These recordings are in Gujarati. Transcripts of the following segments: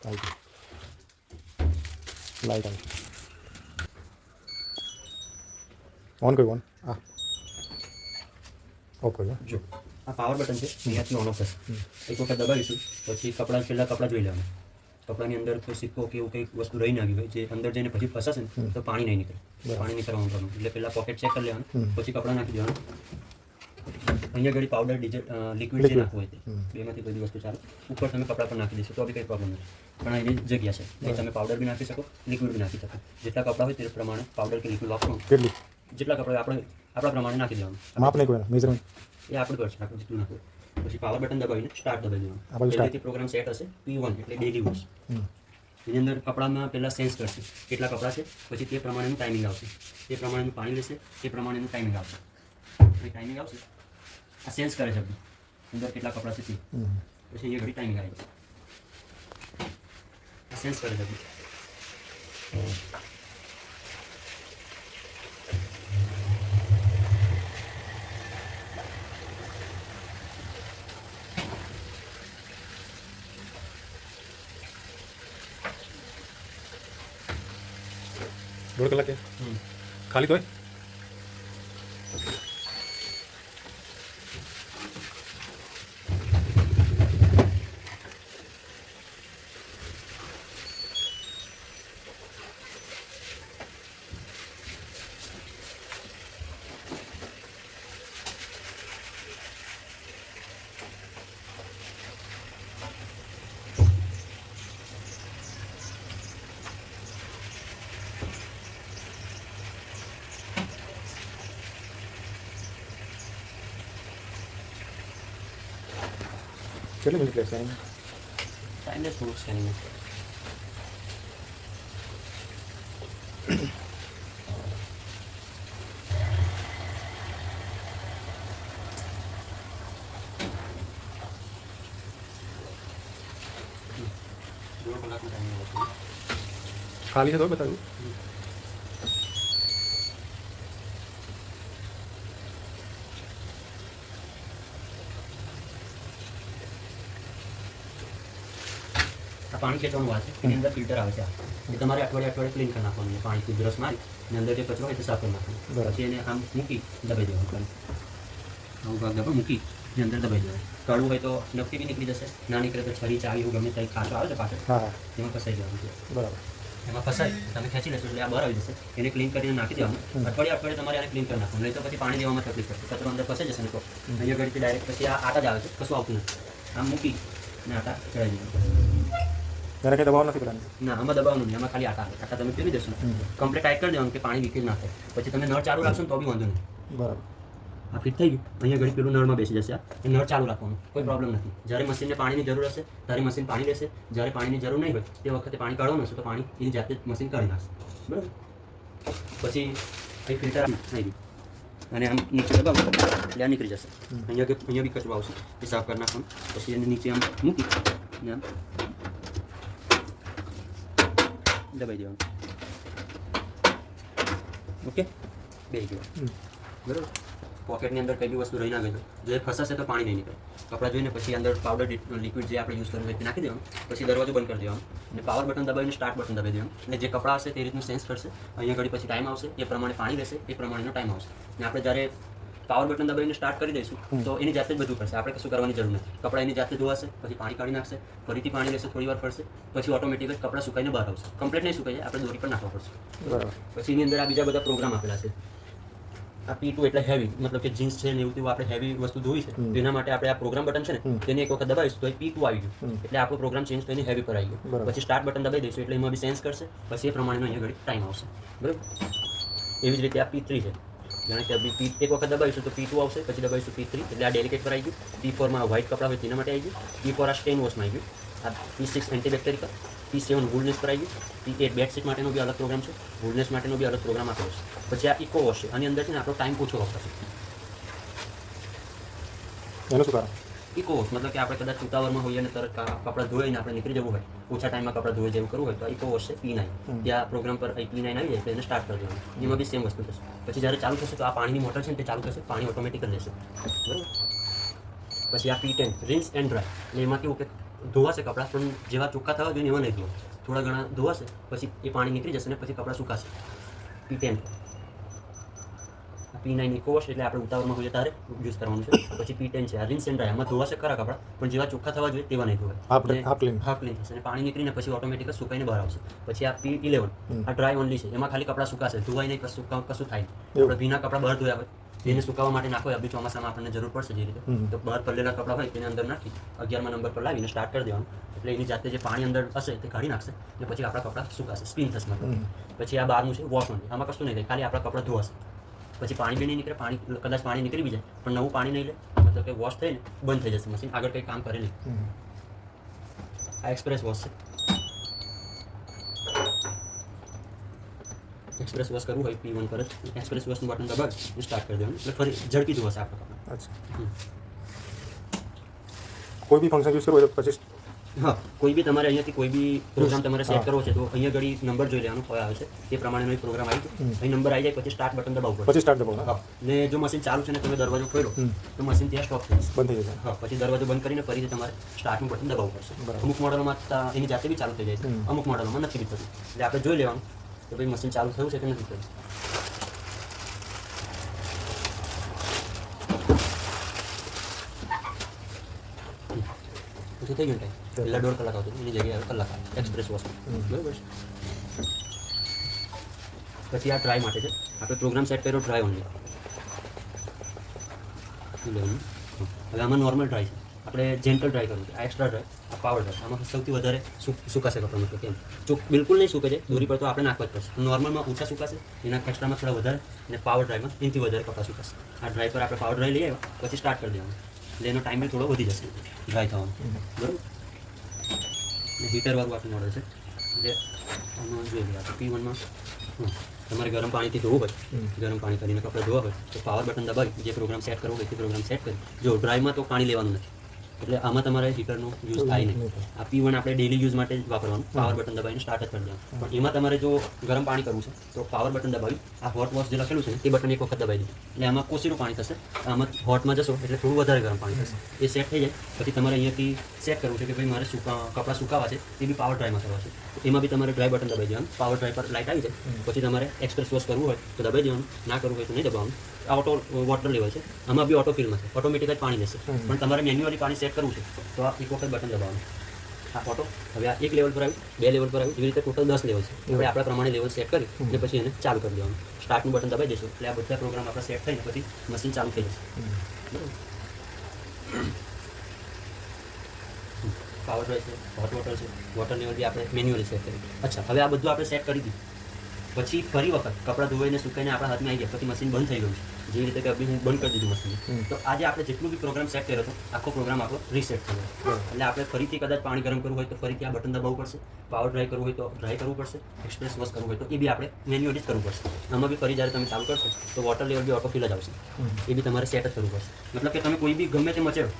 આવી લાઈટ આવી ઓન કર્યું ઓન ઓફ કર્યું જો આ પાવર બટન છે, અહીંયાથી ઓન ઓફ થશે. એક વખત દબાવીશું પછી પહેલાં કપડાં જોઈ લેવાનું. કપડાની અંદર કોઈ સિક્કો કે એવું કંઈક વસ્તુ રહી ના ગઈ હોય જે અંદર જઈને પછી ફસાશે ને તો પાણી નહીં નીકળે. પાણી નીકળવાનું કરવાનું એટલે પહેલાં પોકેટ ચેક કરી લેવાનું, પછી કપડાં નાખી દેવાનું. અહીંયા ઘડી પાવડર લિક્વિડ જે નાખવું હોય તે બેમાંથી બધી વસ્તુ ચાલે. ઉપર તમે કપડાં પર નાખી દેશો તો બી કંઈ પ્રોબ્લેમ નથી, પણ એની જગ્યા છે એ તમે પાવડર બી નાખી શકો, લિક્વિડ બી નાખી શકો. જેટલા કપડાં હોય તે પ્રમાણે પાવડર કે લિક્વિડ વાપરો. કેટલી જેટલા કપડાં આપણા પ્રમાણે નાખી દેવાનું. માપ નહીં કોઈ મેઝરમેન્ટ એ આપણે કરશે, આપણે જેટલું નાખવું. પછી પાવર બટન દબાવીને સ્ટાર્ટ દબાવી દેવાનું. પહેલેથી પ્રોગ્રામ સેટ હશે P1 એટલે ડેલી યુઝ. એની અંદર કપડામાં પહેલાં સેન્સ કરશે કેટલા કપડાં છે, પછી તે પ્રમાણેનું ટાઈમિંગ આવશે, તે પ્રમાણેનું પાણી લેશે, તે પ્રમાણેનું ટાઈમિંગ આવશે. ટાઈમિંગ આવશે આ સેન્સ કરે છે અંદર કેટલા કપડાં છે તે. પછી અહીંયા ઘડી ટાઈમિંગ આવી જશે, આ સેન્સ કરે છે. દોઢ કલાક ખાલી તો કેટલી મિનિટ લેશે ટાઈમ લે થોડુંક સ્કેનિંગ. દોઢ કલાકનો ટાઈમ આવશે. ખાલી છે તો બતાવ્યું આ પાણી ખેંચવાનું વાત છે, એની અંદર ફિલ્ટર આવે છે. એ તમારે અઠવાડિયે ક્લીન કરી નાખવાનું. પાણીથી બ્રશ મારી અને અંદર જે કચરો હોય તે સાફ કરી નાખવાનું. પછી એને આમ મૂકી દબાઈ દેવાનું. આવું ભાગ દબા મૂકી એની અંદર દબાઈ દેવાનું. કાઢવું હોય તો નક્કી બી નીકળી જશે, ના નીકળે તો છરી ચાવી એવું ગમે ત્યાં કાચો આવે છે પાછળ, એમાં ફસાઈ જવાનું છે. બરાબર. એમાં ફસાય તમે ખેંચી લેશો એટલે આ બહાર આવી જશે. એને ક્લીન કરીને નાખી દેવાનું. અઠવાડિયે તમારે આને ક્લીન કરી નાખવાનું, નહીં તો પછી પાણી દેવામાં તકલીફ પડશે. કચરો અંદર ફસાઈ જશે ને તો અહીંયા ઘડીથી ડાયરેક્ટ પછી આ આટા જ આવે છે, કશું આવતું નથી. આમ મૂકી અને આટા ચડાવી દેવાનું. ત્યારે કંઈ દબાવ નથી કરવાની. ના, આમાં દબાવવાનું નહીં, આમાં ખાલી આટા તમે ફેરવી દેશો કમ્પ્લીટ ટાઈટ કરી દેવાનું કે પાણી લીકેજ ના થાય. પછી તમે નળ ચાલુ રાખશો ને તો બી વાંધો નહીં. બરાબર. આ ફિટ થઈ ગયું. અહીંયા ઘડી પેલું નળમાં બેસી જશે. એ નળ ચાલુ રાખવાનું, કોઈ પ્રોબ્લેમ નથી. જ્યારે મશીનને પાણીની જરૂર હશે ત્યારે મશીન પાણી લેશે, જ્યારે પાણીની જરૂર નહીં હોય તે વખતે પાણી કાઢવાનું હશે તો પાણી એની જાતે જ મશીન કાઢી નાખશે. બરાબર. પછી અહીં ફિલ્ટર આવી ગયું અને આમ નીચે દબાવો એટલે આ નીકળી જશે. અહીંયા બી કચરો આવશે એ સાફ કરી નાખવાનું. પછી એને નીચે આમ મૂકી અને આમ દબાઈ દેવાનું. ઓકે, બેસી ગયો. બરાબર. પોકેટની અંદર કઈ બી વસ્તુ રહી ના ગઈ જો એ ફસાશે તો પાણી નહીં નીકળે. કપડાં જોઈને પછી અંદર પાવડર લિક્વિડ જે આપણે યુઝ કરવું હોય તે નાખી દેવાનું. પછી દરવાજો બંધ કરી દેવાનું અને પાવર બટન દબાવીને સ્ટાર્ટ બટન દબાવી દેવાનું. એટલે જે કપડાં હશે તે રીતનું સેન્સ કરશે. અહીંયા ઘડી પછી ટાઈમ આવશે, એ પ્રમાણે પાણી લેશે, એ પ્રમાણેનો ટાઈમ આવશે. અને આપણે જ્યારે પાવર બટન દબાવીને સ્ટાર્ટ કરી દઈશું તો એની જાતે જ બધું કરશે. આપણે કશું કરવાની જરૂર નથી. કપડાં એની જાતે ધોવાશે, પછી પાણી કાઢી નાખશે, ફરીથી પાણી લેશે, થોડી વાર ફરશે, પછી ઓટોમેટિક જ કપડાં સુકાઈને બહાર આવશે. કમ્પ્લીટ નહીં સુકાઈ જાય, આપણે દોરી પર નાખવા પડશે. બરાબર. પછી એની અંદર આ બીજા બધા પ્રોગ્રામ આપેલા છે. આ P2 એટલે હેવી, મતલબ કે જીન્સ છે ને એવું તેવું આપણે હેવી વસ્તુ ધોઈ છે તો એના માટે આપણે આ પ્રોગ્રામ બટન છે ને તેને એક વખત દબાવીશું તો P2 આવી ગયું. એટલે આપણો પ્રોગ્રામ ચેન્જ થઈને હેવી પર આવી ગયો. પછી સ્ટાર્ટ બટન દબાવી દઈશું એટલે એમાં બી સેન્સ કરશે, પછી એ પ્રમાણેનો અહીંયા ઘડી ટાઈમ આવશે. બરાબર. એવી જ રીતે આ P3 છે. જાણે કે એક વખત દબાવીશું તો P2 આવશે, પછી દબાવીશું P3 એટલે આ ડેલિકેટ પર આવી ગયું. P4 માં વ્હાઇટ કપડાં હોય તેના માટે આવી ગયું. P4 આ સ્ટેન વોશમાં આવી ગયું. આ P6 એન્ટીબેક્ટેરિકલ, P7 વૂલનેસ પર આવી ગયું. P8 બેડશીટ માટેનો બી અલગ પ્રોગ્રામ છે, વૂલનેસ માટેનો બી અલગ પ્રોગ્રામ આપેલો છે. પછી આ ઇકો વોશ છે, આની અંદર છે ને આપણો ટાઈમ ઓછો વપરાશે. એનું શું કારણ? ઇકો વોશ મતલબ કે આપણે કદાચ ઉતાવળમાં હોઈએ અને તરત કપડાં ધોઈને આપણે નીકળી જવું હોય, ઓછા ટાઈમમાં કપડાં ધોઈ જેવું કરવું હોય તો ઇકો વોશ છે P9. ત્યાં પ્રોગ્રામ પર P9 આવી જાય તો એને સ્ટાર્ટ કરી દેવાનું. એમાં બી સેમ વસ્તુ થશે. પછી જ્યારે ચાલુ થશે તો આ પાણીની મોટર છે ને તે ચાલુ થશે, પાણી ઓટોમેટિક જ લેશે. બરાબર. પછી આ P10 રિન્સ એન્ડ ડ્રાય, એટલે એમાં કેવું કે ધોવાશે કપડાં, પણ જેવા ચોખ્ખા થવા જોઈએ એવા નહીં ધોવા. થોડા ઘણા ધોવાશે, પછી એ પાણી નીકળી જશે ને પછી કપડાં સુકાશે. P10 P9 ઇકો વોશ એટલે આપણે ઉતાવળમાં હોઈએ ત્યારે યુઝ કરવાનું છે. પછી P10 છે, આ રિન્સ એન્ડ ડ્રાય. આમાં ધોવાશે ખરા કપડાં, પણ જેવા ચોખ્ખા થવા જોઈએ તેવા નહીં ધોવાય. હાફ ક્લીન થશે અને પાણી નીકળીને પછી ઓટોમેટિક સુકાઈને બહાર આવશે. પછી આ P11 આ ડ્રાય ઓનલી છે, એમાં ખાલી કપડાં સુકાશે, ધોવાય નહીં, કશું થાય નહીં. આપણે ભીના કપડાં બહાર ધોયા હોય એને સુકાવવા માટે નાખો. અભી ચોમાસામાં આપણને જરૂર પડશે જે રીતે, તો બહાર પલળેલા કપડાં હોય તેને અંદર નાખી 11મા નંબર પર લાવીને સ્ટાર્ટ કરી દેવાનું. એટલે એની જાતે જે પાણી અંદર હશે તે કાઢી નાખશે અને પછી આપણા કપડાં સુકાશે, સ્પિન થશે મતલબ. પછી આ બહારનું છે વોશ ઓનલી, આમાં કશું નહીં થાય, ખાલી આપણા કપડાં ધોવાશે. પછી પાણી બી નહીં નીકળે, કદાચ પાણી નીકળી બી જાય પણ નવું પાણી નહીં લે, મતલબ કે વોશ થઈને બંધ થઈ જશે મશીન, આગળ કંઈ કામ કરે નહીં. આ એક્સપ્રેસ વોશ છે. એક્સપ્રેસ વોશ કરવું હોય P1 પર જ એક્સપ્રેસ વોશનું બટન દબાવી સ્ટાર્ટ કરી દેવાનું, એટલે ફરી ઝડપી ધોવાશે આપણા કપડાં. અચ્છા, કોઈ બી ફંક્શન યુઝ કરવું હોય તો પછી હા, કોઈ બી તમારે અહીંયાથી કોઈ બી પ્રોગ્રામ તમારે સેટ કરવો છે તો અહીંયા ઘડી નંબર જોઈ લેવાનો કયો આવે છે, તે પ્રમાણેનો એક પ્રોગ્રામ આવી ગયો, અહીં નંબર આવી જાય પછી સ્ટાર્ટ બટન દબાવવું પડે. પછી સ્ટાર્ટ દબાવવાનું. હા, ને જો મશીન ચાલુ છે ને તમે દરવાજો ખોલો તો મશીન ત્યાં સ્ટોપ થઈ જશે, બંધ થઈ જશે. હા, પછી દરવાજો બંધ કરીને ફરીથી તમારે સ્ટાર્ટનું બટન દબાવવું પડશે. અમુક મોડલમાં એની જાતે બી ચાલુ થઈ જાય છે, અમુક મોડલમાં નથી બી થતું. એટલે આપણે જોઈ લેવાનું કે ભાઈ મશીન ચાલુ થયું છે કે નથી થયું. પછી થઈ ગયું ટાઈમ, પહેલાં 1.5 કલાક આવતું એની જગ્યાએ હવે કલાક આવે એક્સપ્રેસ વોશ. બરાબર છે. પછી આ ટ્રાય માટે છે, આપણે પ્રોગ્રામ સેટ કર્યો ટ્રાય ઓનલી. હવે આમાં નોર્મલ ટ્રાય છે, આપણે જેન્ટલ ટ્રાય કરવું છે. આ એક્સ્ટ્રા ટ્રાય, આ પાવર ટ્રાય. આમાં સૌથી વધારે સુકાશે કપડાં, મતલબ કેમ બિલકુલ નહીં સુકે છે, દોરી પર તો આપણે નાખવા જ પડશે. નોર્મલમાં ઓછા સુકાશે, એના એક્સ્ટ્રામાં થોડા વધારે, અને પાવર ડ્રાઈવમાં એનાથી વધારે કપડાં સુકાશે. આ ડ્રાય પર આપણે પાવર ડ્રાય લઈ આવ્યા પછી સ્ટાર્ટ કરી દેવાનું, એટલે એનો ટાઈમ બી થોડો વધી જશે ડ્રાય થવાનો. બરાબર. હીટરવાળું આપણું મોડલ છે, એટલે આમાં જોઈ લઈએ આપણે P1માં તમારે ગરમ પાણીથી ધોવું હોય, ગરમ પાણી કરીને કપડાં ધોવા હોય તો પાવર બટન દબાવી જે પ્રોગ્રામ સેટ કરવો હોય તે પ્રોગ્રામ સેટ કરી. જો ડ્રાયમાં તો પાણી લેવાનું નથી, એટલે આમાં તમારે હીટરનો યુઝ થાય નહીં. આ P1 આપણે ડેલી યુઝ માટે જ વાપરવાનું, પાવર બટન દબાવીને સ્ટાર્ટ જ કરી દેવાનું. પણ એમાં તમારે જો ગરમ પાણી કરવું છે તો પાવર બટન દબાવી આ હોટ વોશ જે લખેલું છે તે બટન એક વખત દબાવી દીધું, એટલે આમાં કોસીનું પાણી થશે. આમાં હોટમાં જશો એટલે થોડું વધારે ગરમ પાણી થશે. એ સેટ થઈ જાય પછી તમારે અહીંયાથી સેટ કરવું છે કે ભાઈ મારે કપડાં સુકાવા છે, તે બી પાવર ડ્રાયમાં કરવા છે. એમાં બી તમારે ડ્રાય બટન દબાવી દેવાનું, પાવર ડ્રાય પર લાઇટ આવી જાય. પછી તમારે એક્સપ્રેસ વોશ કરવું હોય તો દબાવી દેવાનું, ના કરવું હોય તો નહીં દબાવવાનું. આ ઓટો વોટર લેવલ છે, આમાં બી ઓટો ફિલ્મ છે, ઓટોમેટિક જ પાણી લેશે. પણ તમારે મેન્યુઅલી પાણી સેટ કરવું છે તો આ એક વખત બટન દબાવવાનું. આ ઓટો હવે આ 1 લેવલ પર આવ્યું, 2 લેવલ પર આવ્યું, એવી રીતે ટોટલ 10 લેવલ છે. આપણે આપણા પ્રમાણે લેવલ સેટ કરી અને પછી એને ચાલુ કરી દેવાનું. સ્ટાર્ટનું બટન દબાવી દઈશું એટલે આ બધા પ્રોગ્રામ આપણા સેટ થઈને પછી મશીન ચાલુ થઈ જશે. બરાબર. પાવર ડ્રાય છે, હોટ વોટર છે, વોટર લેવલ બી આપણે મેન્યુઅલી સેટ કરી. અચ્છા, હવે આ બધું આપણે સેટ કરી દીધું પછી ફરી વખત કપડાં ધોઈને સુકાઈને આપણા હાથમાં આવી ગયા પછી મશીન બંધ થઈ ગયું છે, જે રીતે કે અભી હું બંધ કરી દીધું મશીન. તો આજે આપણે જેટલું બી પ્રોગ્રામ સેટ કર્યો હતો આખો પ્રોગ્રામ આપણો રીસેટ થઈ ગયો. એટલે આપણે ફરીથી કદાચ પાણી ગરમ કરવું હોય તો ફરીથી આ બટન દબાવવું પડશે, પાવર ડ્રાય કરવું હોય તો ડ્રાય કરવું પડશે, એક્સપ્રેસ વોશ કરવું હોય તો એ બી આપણે મેન્યુઅલી જ કરવું પડશે. આમાં બી ફરી જ્યારે તમે ચાલુ કરશો તો વોટર લેવલ બી ઓટો ફિલ જ આવશે, એ બી તમારે સેટ જ કરવું પડશે. મતલબ કે તમે કોઈ બી ગમે તે મચેડો,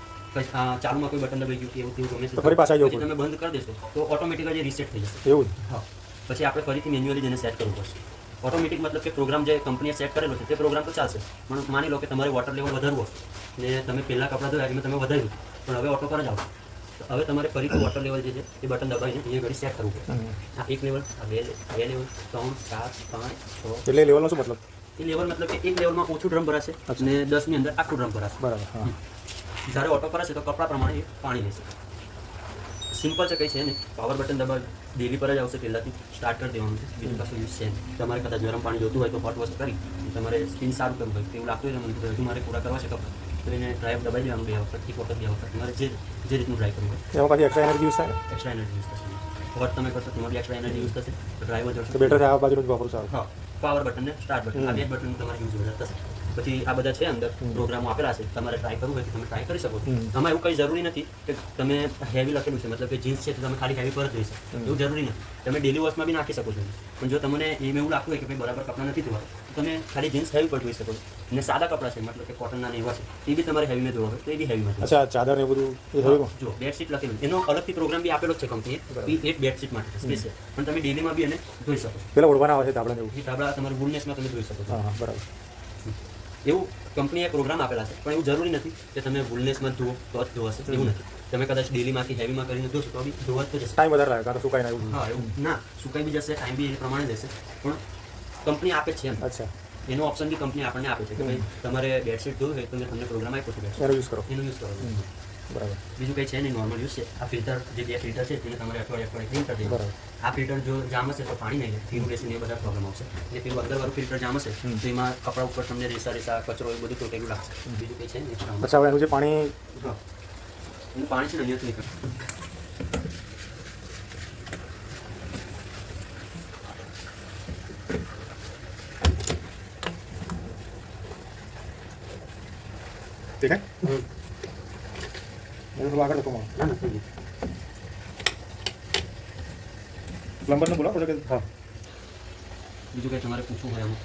ચાલુમાં કોઈ બટન દબાઈ ગયું કે એવું તેવું ગમે તે પછી તમે બંધ કરી દેશો તો ઓટોમેટિક જ રીસેટ થઈ જશે. એવું? હા. પછી આપણે ફરીથી મેન્યુઅલી જેને સેટ કરવું પડશે. ઓટોમેટિક મતલબ કે પ્રોગ્રામ જે કંપનીએ સેટ કરેલો છે તે પ્રોગ્રામ તો ચાલશે, પણ માની લો કે તમારે વોટર લેવલ વધારવું ને તમે પહેલાં કપડાં ધોયા એમાં તમે વધાર્યું પણ હવે ઓટો પર જ આવશે, તો હવે તમારે ફરીથી વોટર લેવલ જે છે એ બટન દબાવીને અહીંયા ઘડી સેટ કરવું પડશે. આ 1 લેવલ, આ 2 લેવલ, 3, 4, 5, 6. એટલે લેવલનો શું મતલબ? એ લેવલ મતલબ કે એક લેવલમાં ઓછું ડ્રમ ભરાશે અને 10ની અંદર આખું ડ્રમ ભરાશે. બરાબર. હા. જ્યારે ઓટો પર હશે તો કપડાં પ્રમાણે એ પાણી લેશે. સિમ્પલ છે, કંઈ છે નહીં. પાવર બટન દબાવી ડેલી પર જ આવશે, પહેલાંથી સ્ટાર્ટ કરી દેવાનું છે, બીજું કશું યુઝ છે નહીં. તમારે કદાચ ગરમ પાણી જોતું હોય તો હોટ વોશ કરી તમારે સ્પિન સારું કરવું હોય એવું લાગતું હોય મને હજુ મારે પૂરા કરવા છે કપડાં તો એને ડ્રાઈવ દબાવી દેવાનું 2 વખત, 1 વખત, 2 વખત, તમારે જે રીતનું ડ્રાય કરવું હોય. એમાં પાછી એક્સ્ટ્રા એનર્જી યુઝ થાય? એક્સ્ટ્રા એનર્જી યુઝ થશે. હોટ તમે કરશો તમારી એક્સ્ટ્રા એનર્જી યુઝ થશે તો ડ્રાઈવ જ તો બેટર છે આ બાજુનું જ વાપરું સારું. હા, પાવર બટન ને સ્ટાર્ટ બટન, આ 2 બટન તમારે યુઝ વધારે થશે. પછી આ બધા છે અંદર પ્રોગ્રામો આપેલા છે, તમારે ટ્રાય કરવું હોય તો તમે ટ્રાય કરી શકો છો. આમાં એવું કંઈ જરૂરી નથી કે તમે હેવી લખેલું છે મતલબ કે જીન્સ છે તો તમે ખાલી હેવી પર જ જોઈ શકો, એવું જરૂરી નથી. તમે ડેલી વોશમાં બી નાખી શકો છો, પણ જો તમને એમ એવું લાગતું હોય કે ભાઈ બરાબર કપડાં નથી ધોવા તો તમે ખાલી જીન્સ હેવી પર જોઈ શકો છો. અને સાદા કપડાં છે મતલબ કે કોટનના ને એવા છે એ બી તમારે હેવીમાં ધોવા હોય તો એ બી હેવીમાં. અચ્છા, ચાદર ને બધું એ હેવીમાં? જો બેડશીટ લખેલું એનો અલગથી પ્રોગ્રામ બી આપેલો છે કંપનીએ, P8 બેડશીટ માટે સ્પેશિયલ, પણ તમે ડેલીમાં બી એને ધોઈ શકો. પેલા ઓળવાના આવે છે તાબડા એવું? એ તાબડા તમારે વુલનેસમાં તમે ધોઈ શકો છો. હા, બરાબર. એવું કંપનીએ પ્રોગ્રામ આપેલા છે, પણ એવું જરૂરી નથી કે તમે વુલનેસમાં જ ધુઓ તો જ ધોવાશે, એવું નથી. તમે કદાચ ડેલીમાંથી હેવીમાં કરીને જોશો તો બી ધોવા તો જશે. ટાઈમ વધારે લાગે કાં તો સુકાઈ ના એવું. હા એવું ના સુકાઈ બી જશે, ટાઈમ બી એ પ્રમાણે જશે, પણ કંપની આપે છે એમ. અચ્છા એનો ઓપ્શન બી કંપની આપણને આપે છે કે ભાઈ તમારે બેડશીટ ધોવી હોય તો મેં તમને પ્રોગ્રામ આપ્યો છે બેડશીટ, એનો યુઝ કરો. એનો યુઝ કરો. બરાબર બીજું કંઈ છે નહીં, નોર્મલ યુઝ છે. આ ફિલ્ટર જે 2 ફિલ્ટર છે તેને તમારે અઠવાડિયે ક્લીન કરી દેવાનું. આ ફિલ્ટર જો જામ હશે તો પાણી નહીં લે, ધીરું બેસીને એ બધા પ્રોબ્લેમ આવશે. જે પેલું અંદરવાળું ફિલ્ટર જામ હશે તો એમાં કપડા ઉપર તમને રેસા કચરો એ બધું ચોટેલું લાગશે. બીજું કંઈ છે નહીં. અચ્છા હવે એનું જે પાણી હા એનું પાણી છે ને અહીંયાથી નીકળે. દેખાય એનું થોડું આગળ લખો ના ના થઈ ગયું. પ્લમ્બરને બોલાવો કે હા બીજું કંઈ તમારે પૂછવું હોય આમાં?